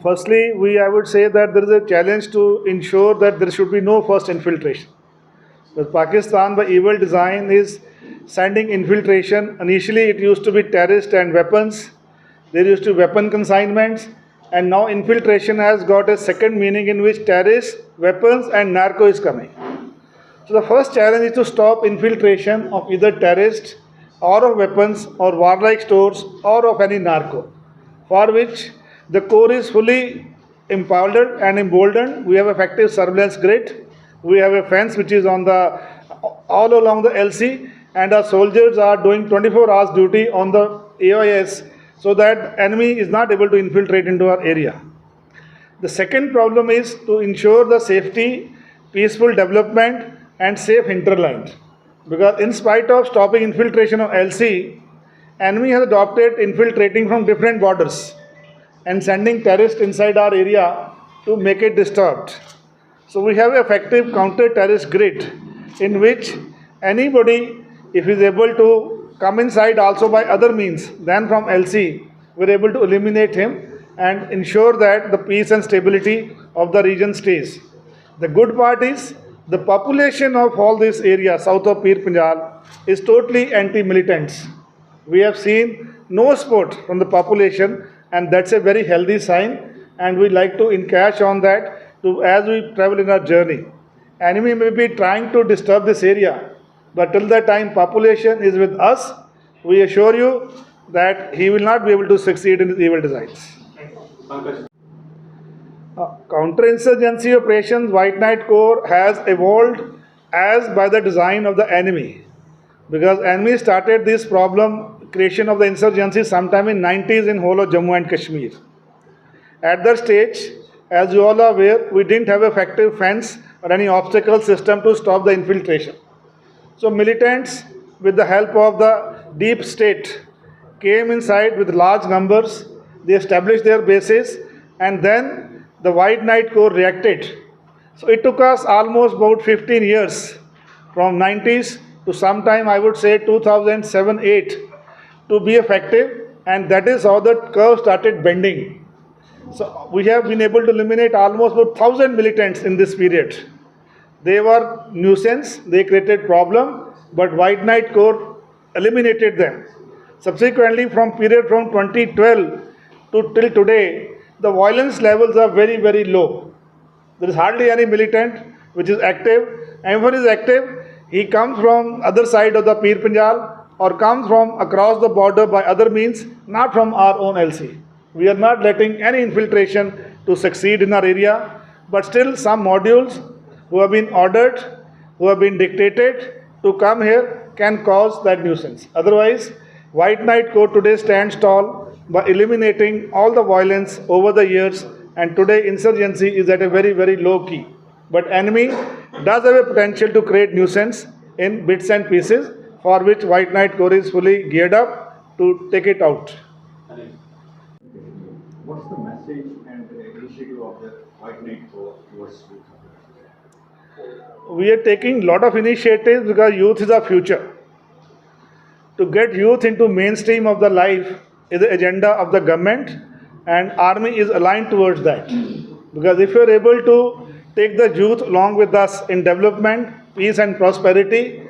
Firstly, I would say that there is a challenge to ensure that there should be no first infiltration. But Pakistan, by evil design, is sending infiltration. Initially, it used to be terrorist and weapons. There used to be weapon consignments, and now infiltration has got a second meaning in which terrorists, weapons, and narco is coming. So the first challenge is to stop infiltration of either terrorists or of weapons or warlike stores or of any narco, for which the core is fully empowered and emboldened. We have effective surveillance grid. We have a fence which is on the all along the LC, and our soldiers are doing 24 hours duty on the AIS so that enemy is not able to infiltrate into our area. The second problem is to ensure the safety, peaceful development, and safe hinterland. Because in spite of stopping infiltration of LC, enemy has adopted infiltrating from different borders and sending terrorists inside our area to make it disturbed. So we have effective counter-terrorist grid in which anybody, if is able to come inside also by other means than from LC, we're able to eliminate him and ensure that the peace and stability of the region stays. The good part is the population of all this area south of Pir Panjal is totally anti-militants. We have seen no support from the population, and that's a very healthy sign, and we like to encash on that as we travel in our journey. Enemy may be trying to disturb this area, but till the time population is with us, we assure you that he will not be able to succeed in his evil designs. Counterinsurgency operations, White Knight Corps has evolved as by the design of the enemy, because enemy started this problem creation of the insurgency sometime in 90s in whole of Jammu and Kashmir. At that stage, as you all are aware, we didn't have effective fence or any obstacle system to stop the infiltration. So militants, with the help of the deep state, came inside with large numbers. They established their bases, and then the White Knight Corps reacted. So it took us almost about 15 years, from 90s to sometime I would say 2007-8, to be effective, and that is how the curve started bending. So we have been able to eliminate almost about 1,000 militants in this period. They were nuisance, they created problem, but White Knight Corps eliminated them. Subsequently, from 2012 to till today, the violence levels are very, very low. There is hardly any militant which is active. And when he is active, he comes from other side of the Pir Panjal or comes from across the border by other means, not from our own LC. We are not letting any infiltration to succeed in our area, but still some modules who have been ordered, who have been dictated to come here can cause that nuisance. Otherwise, White Knight Corps today stands tall by eliminating all the violence over the years, and today insurgency is at a very, very low key. But enemy does have a potential to create nuisance in bits and pieces, for which White Knight Corps is fully geared up to take it out. What's the message and the initiative of the White Knight Corps towards youth? We are taking lot of initiatives because youth is our future. To get youth into mainstream of the life is the agenda of the government, and army is aligned towards that. Because if you are able to take the youth along with us in development, peace and prosperity,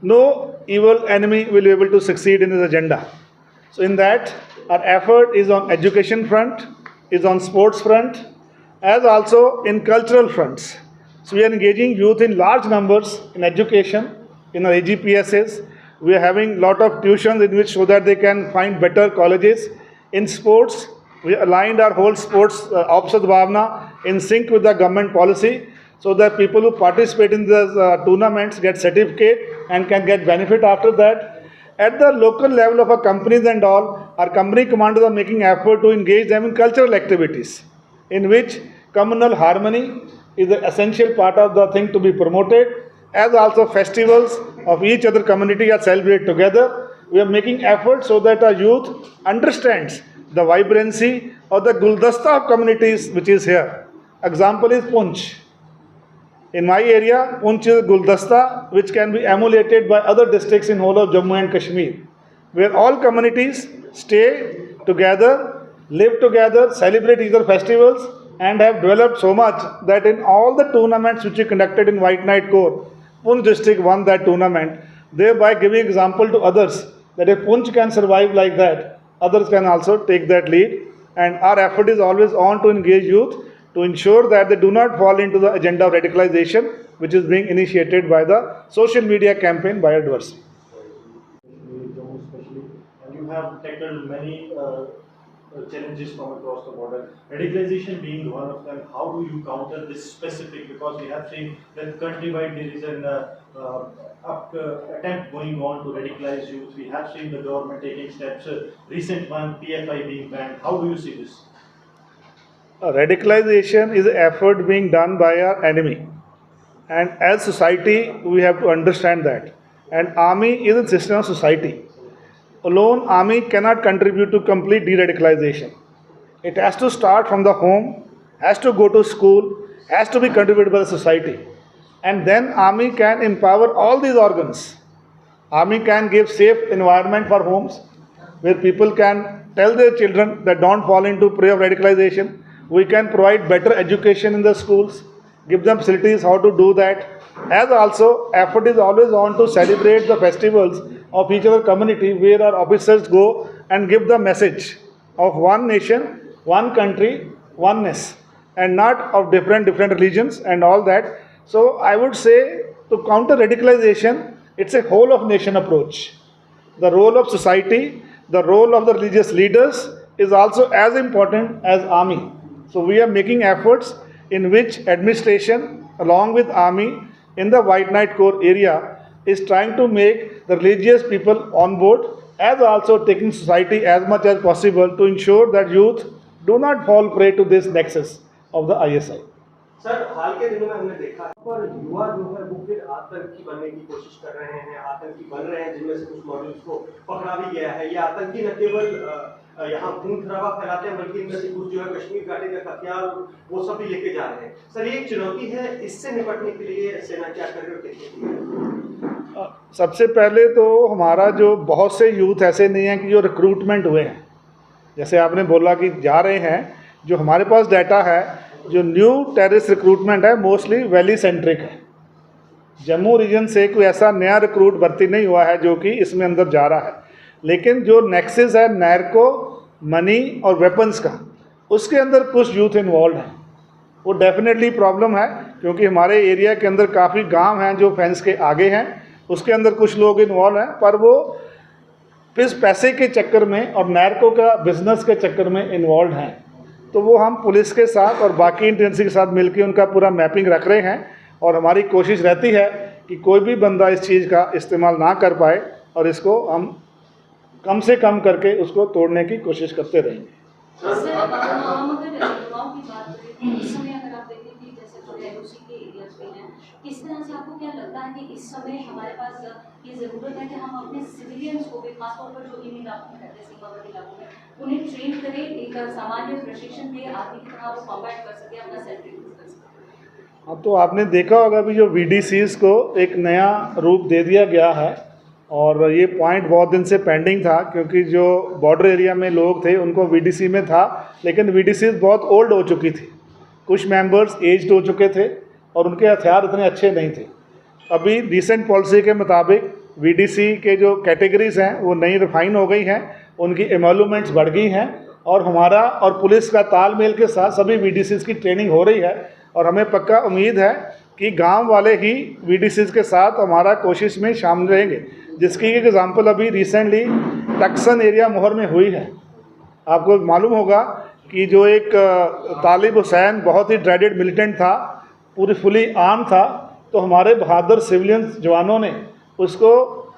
no evil enemy will be able to succeed in his agenda. So in that, our effort is on education front, is on sports front, as also in cultural fronts. So we are engaging youth in large numbers in education, in our AGPSs. We are having lot of tuitions in which so that they can find better colleges. In sports, we aligned our whole sports Opsad Bhavna in sync with the government policy, so that people who participate in the tournaments get certificate and can get benefit after that. At the local level of our companies and all, our company commanders are making effort to engage them in cultural activities, in which communal harmony is the essential part of the thing to be promoted, as also festivals of each other community are celebrated together. We are making efforts so that our youth understands the vibrancy of the Guldasta of communities which is here. Example is Poonch. In my area, Poonch is a Guldasta which can be emulated by other districts in whole of Jammu and Kashmir, where all communities stay together, live together, celebrate each other festivals, and have developed so much that in all the tournaments which we conducted in White Knight Corps, Poonch district won that tournament, thereby giving example to others that if Poonch can survive like that, others can also take that lead. And our effort is always on to engage youth to ensure that they do not fall into the agenda of radicalization, which is being initiated by the social media campaign by adversary. Jammu especially, and you have tackled many challenges from across the border. Radicalization being one of them, how do you counter this specific? Because we have seen that countrywide there is an attempt going on to radicalize youth. We have seen the government taking steps. Recent one, PFI being banned. How do you see this? Radicalization is an effort being done by our enemy. And as society, we have to understand that. And army is a system of society. Alone, army cannot contribute to complete de-radicalization. It has to start from the home, has to go to school, has to be contributed by the society. And then army can empower all these organs. Army can give safe environment for homes, where people can tell their children that don't fall into prey of radicalization. We can provide better education in the schools, give them facilities how to do that. As also, effort is always on to celebrate the festivals of each other community, where our officers go and give the message of one nation, one country, oneness, and not of different religions and all that. So I would say, to counter radicalization, it's a whole of nation approach. The role of society, the role of the religious leaders is also as important as army. So we are making efforts in which administration along with army in the White Knight Corps area is trying to make the religious people on board, as also taking society as much as possible to ensure that youth do not fall prey to this nexus of the ISI. Sir, हाल के दिनों में हमने देखा पर युवा जो है वो फिर आतंकी बनने की कोशिश कर रहे हैं, आतंकी बन रहे हैं, जिनमें से कुछ मॉडल्स को पकड़ा भी गया है। ये आतंकी न केवल यहाँ खून खराबा फैलाते हैं, बल्कि इनमें से कुछ जो है कश्मीर घाटी का हथियार वो सब भी लेके जा रहे हैं। सर, ये एक चुनौती है, इससे निपटने के लिए सेना क्या कर रही है? सबसे पहले तो हमारा जो बहुत से यूथ ऐसे नहीं हैं कि जो रिक्रूटमेंट हुए हैं, जैसे आपने बोला कि जा रहे हैं, जो हमारे पास डाटा है, जो न्यू टेररिस्ट रिक्रूटमेंट है मोस्टली वैली सेंट्रिक है। जम्मू रीजन से कोई ऐसा नया रिक्रूट भर्ती नहीं हुआ है जो कि इसमें अंदर जा रहा है। लेकिन जो नेक्सस है नैर्को, मनी और वेपन्स का, उसके अंदर कुछ यूथ इन्वॉल्व हैं। वो डेफिनेटली प्रॉब्लम है, क्योंकि हमारे एरिया के अंदर काफ़ी गांव हैं जो फेंस के आगे हैं, उसके अंदर कुछ लोग इन्वॉल्व हैं, पर वो इस पैसे के चक्कर में और नैर्को का बिजनेस के चक्कर में इन्वॉल्व हैं। तो वो हम पुलिस के साथ और बाकी एजेंसी के साथ मिलकर उनका पूरा मैपिंग रख रहे हैं, और हमारी कोशिश रहती है कि कोई भी बंदा इस चीज़ का इस्तेमाल ना कर पाए, और इसको हम कम से कम करके उसको तोड़ने की कोशिश करते रहेंगे। किस तरह से आपको क्या लगता है कि इस समय हमारे पास ये ज़रूरत है कि हम अपने सिविलियंस को भी, खासतौर पर जो इन इलाकों में रहते हैं, सीमावर्ती इलाकों में, उन्हें ट्रेन करें, एक सामान्य प्रशिक्षण दे, आर्मी की तरह वो कॉम्बैट कर सके, अपना सेल्फ डिफेंस कर सके? अब तो आपने देखा होगा भी जो VDCs को एक नया रूप दे दिया गया है, और ये पॉइंट बहुत दिन से पेंडिंग था, क्योंकि जो बॉर्डर एरिया में लोग थे उनको VDC में था, लेकिन VDCs बहुत ओल्ड हो चुकी थी, कुछ मेंबर्स एज्ड हो चुके थे और उनके हथियार इतने अच्छे नहीं थे। अभी रिसेंट पॉलिसी के मुताबिक VDC के जो कैटेगरीज हैं वो नई रिफाइन हो गई हैं, उनकी एमोलूमेंट्स बढ़ गई हैं, और हमारा और पुलिस का तालमेल के साथ सभी VDCs की ट्रेनिंग हो रही है, और हमें पक्का उम्मीद है कि गांव वाले ही VDCs के साथ हमारा कोशिश में शामिल रहेंगे, जिसकी एक एग्जांपल अभी रिसेंटली टक्सन एरिया मोहर में हुई है। आपको मालूम होगा कि जो एक तालिब हुसैन बहुत ही ड्रेडेड मिलिटेंट था, पूरी फुली आर्म था, तो हमारे बहादुर सिविलियन जवानों ने उसको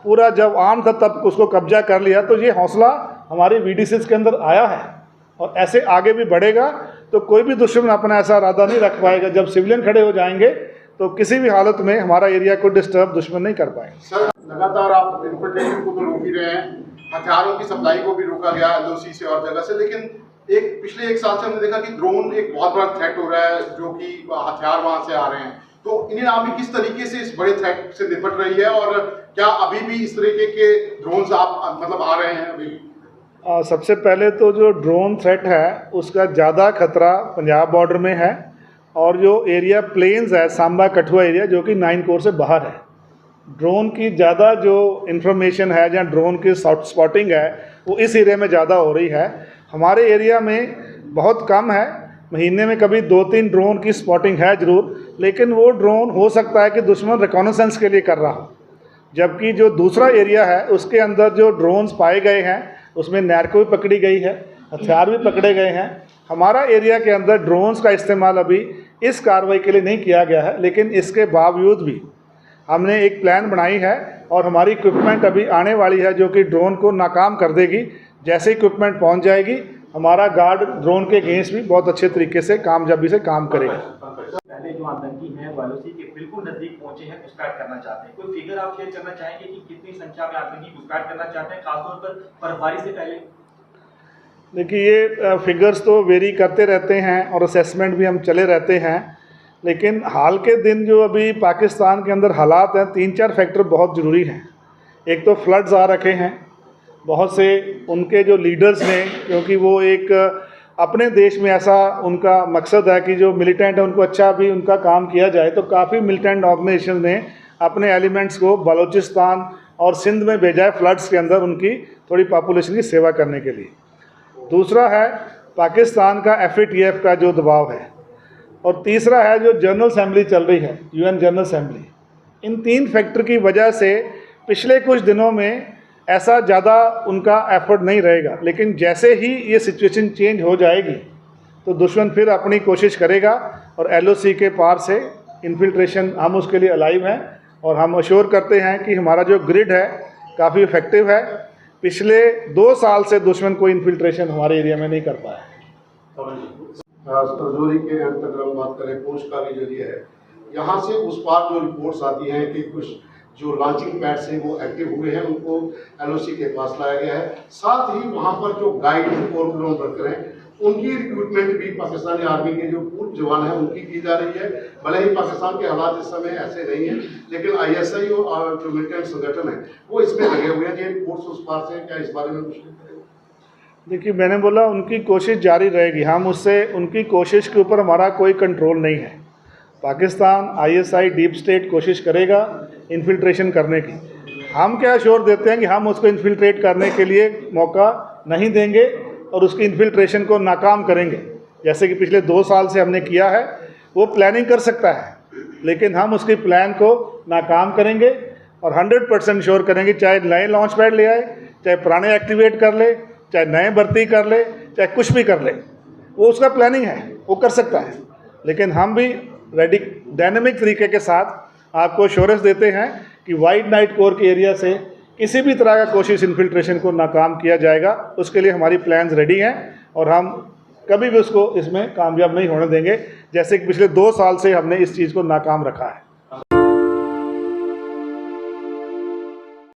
पूरा जब आर्म था तब उसको कब्जा कर लिया। तो ये हौसला हमारे VDCs के अंदर आया है, और ऐसे आगे भी बढ़ेगा। तो कोई भी दुश्मन अपना ऐसा इरादा नहीं रख पाएगा, जब सिविलियन खड़े हो जाएंगे तो किसी भी हालत में हमारा एरिया को डिस्टर्ब दुश्मन नहीं कर पाएंगे। सर, लगातार आप इन्फिल्ट्रेशन को तो रोक ही रहे हैं, हथियारों की सप्लाई को भी रोका गया LOC से और जगह से, लेकिन पिछले एक साल से हमने देखा कि ड्रोन एक बहुत बड़ा थ्रेट हो रहा है, जो कि हथियार वहां से आ रहे हैं। तो इंडियन आर्मी किस तरीके से इस बड़े थ्रेट से निपट रही है, और क्या अभी भी इस तरीके के ड्रोन्स आप मतलब आ रहे हैं अभी? सबसे पहले तो जो ड्रोन थ्रेट है उसका ज़्यादा खतरा पंजाब बॉर्डर में है, और जो एरिया प्लेन्स है सांबा कठुआ एरिया जो कि 9 कोर से बाहर है, ड्रोन की ज़्यादा जो इन्फॉर्मेशन है जहाँ ड्रोन की स्पॉटिंग है वो इस एरिया में ज़्यादा हो रही है। हमारे एरिया में बहुत कम है, महीने में कभी 2-3 ड्रोन की स्पॉटिंग है ज़रूर, लेकिन वो ड्रोन हो सकता है कि दुश्मन रिकॉनेसेंस के लिए कर रहा हो, जबकि जो दूसरा एरिया है उसके अंदर जो ड्रोन्स पाए गए हैं उसमें नैरको भी पकड़ी गई है, हथियार भी पकड़े गए हैं। हमारा एरिया के अंदर ड्रोन्स का इस्तेमाल अभी इस कार्रवाई के लिए नहीं किया गया है, लेकिन इसके बावजूद भी हमने एक प्लान बनाई है और हमारी इक्विपमेंट अभी आने वाली है जो कि ड्रोन को नाकाम कर देगी। जैसे इक्विपमेंट पहुंच जाएगी हमारा गार्ड ड्रोन के अगेंस्ट भी बहुत अच्छे तरीके से कामयाबी से काम करेगा। पहले जो आतंकी हैं वो एलओसी के बिल्कुल नजदीक पहुंचे हैं, घुसपैठ करना चाहते हैं। कोई फिगर आप शेयर करना चाहेंगे कि कितनी संख्या में आतंकी घुसपैठ करना चाहते हैं, खासतौर पर बर्फबारी से पहले? देखिए, ये फिगर्स तो वेरी करते रहते हैं और असेसमेंट भी हम चले रहते हैं, लेकिन हाल के दिन जो अभी पाकिस्तान के अंदर हालात हैं 3-4 फैक्टर बहुत ज़रूरी हैं। एक तो फ्लड्स आ रखे हैं, बहुत से उनके जो लीडर्स ने, क्योंकि वो एक अपने देश में ऐसा उनका मकसद है कि जो मिलिटेंट है उनको अच्छा भी उनका काम किया जाए, तो काफ़ी मिलिटेंट ऑर्गेनाइजेशन ने अपने एलिमेंट्स को बलूचिस्तान और सिंध में भेजा है फ्लड्स के अंदर उनकी थोड़ी पॉपुलेशन की सेवा करने के लिए। दूसरा है पाकिस्तान का FATF का जो दबाव है, और तीसरा है जो जनरल असेंबली चल रही है, UN जनरल असेंबली। इन 3 फैक्टर की वजह से पिछले कुछ दिनों में ऐसा ज़्यादा उनका एफर्ट नहीं रहेगा, लेकिन जैसे ही ये सिचुएशन चेंज हो जाएगी तो दुश्मन फिर अपनी कोशिश करेगा, और LOC के पार से इन्फिल्ट्रेशन हम उसके लिए अलाइव हैं, और हम अश्योर करते हैं कि हमारा जो ग्रिड है काफ़ी इफेक्टिव है। पिछले 2 साल से दुश्मन कोई इन्फिल्ट्रेशन हमारे एरिया में नहीं कर पाया है। सरजोरी के अंतर्गत हम बात करें पूंछ का भी जो है, यहाँ से उस पार जो रिपोर्ट्स आती हैं कि कुछ जो लॉन्चिंग पैड्स हैं वो एक्टिव हुए हैं, उनको LOC के पास लाया गया है। साथ ही वहाँ पर जो गाइड और ड्रोन वर्कर हैं उनकी रिक्रूटमेंट भी पाकिस्तानी आर्मी के जो पूर्व जवान हैं उनकी की जा रही है। भले ही पाकिस्तान के हालात इस समय ऐसे नहीं हैं, लेकिन ISI और जो मिलिटेंट संगठन है वो इसमें लगे हुए हैं। ये रिपोर्ट्स उस पार से क्या इस बारे में कुछ? देखिए, मैंने बोला उनकी कोशिश जारी रहेगी, हम उससे उनकी कोशिश के ऊपर हमारा कोई कंट्रोल नहीं है। पाकिस्तान ISI डीप स्टेट कोशिश करेगा इन्फिल्ट्रेशन करने की। हम क्या श्योर देते हैं कि हम उसको इन्फिल्ट्रेट करने के लिए मौका नहीं देंगे और उसकी इन्फिल्ट्रेशन को नाकाम करेंगे, जैसे कि पिछले 2 साल से हमने किया है। वो प्लानिंग कर सकता है, लेकिन हम उसकी प्लान को नाकाम करेंगे और 100% श्योर करेंगे, चाहे नए लॉन्च पैड ले आए, चाहे पुराने एक्टिवेट कर ले, चाहे नए भर्ती कर ले, चाहे कुछ भी कर ले, वो उसका प्लानिंग है, वो कर सकता है। लेकिन हम भी रेडी डायनेमिक तरीके के साथ आपको एश्योरेंस देते हैं कि वाइट नाइट कोर के एरिया से किसी भी तरह का कोशिश इन्फिल्ट्रेशन को नाकाम किया जाएगा। उसके लिए हमारी प्लान्स रेडी हैं और हम कभी भी उसको इसमें कामयाब नहीं होने देंगे, जैसे कि पिछले 2 साल से हमने इस चीज़ को नाकाम रखा है।